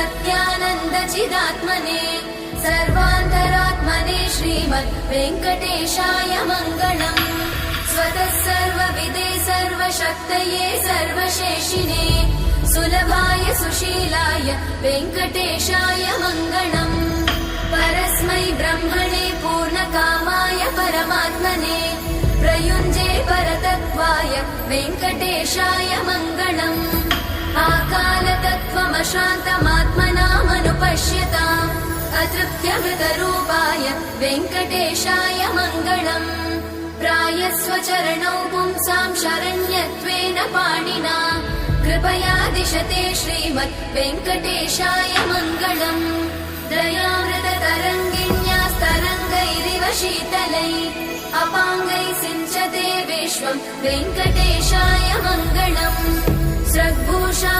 सत्यानन्दचिदात्मने सर्वान्तरात्मने श्रीमद् वेङ्कटेशाय मङ्गलम्। स्वतः सर्वविदे सर्वशक्तये सर्वशेषिणे सुलभाय सुशीलाय वेङ्कटेशाय मङ्गलम्। परस्मै ब्रह्मणे पूर्णकामाय परमात्मने प्रयुञ्जे परतत्त्वाय वेङ्कटेशाय मङ्गलम्। आकालतत्त्वमशान्तमात्मनामनुपश्यताम् अतृप्त्यमृतरूपाय वेङ्कटेशाय मङ्गलम्। प्रायस्वचरणौ पुंसां शरण्यत्वेन पाणिना कृपया दिशते श्रीमद् वेङ्कटेशाय मङ्गलम्। दयामृततरङ्गिण्यास्तरङ्गैरिव शीतलैः अपाङ्गैः सिञ्चते विश्वं वेङ्कटेशाय मङ्गलम्। स्रग्भूषा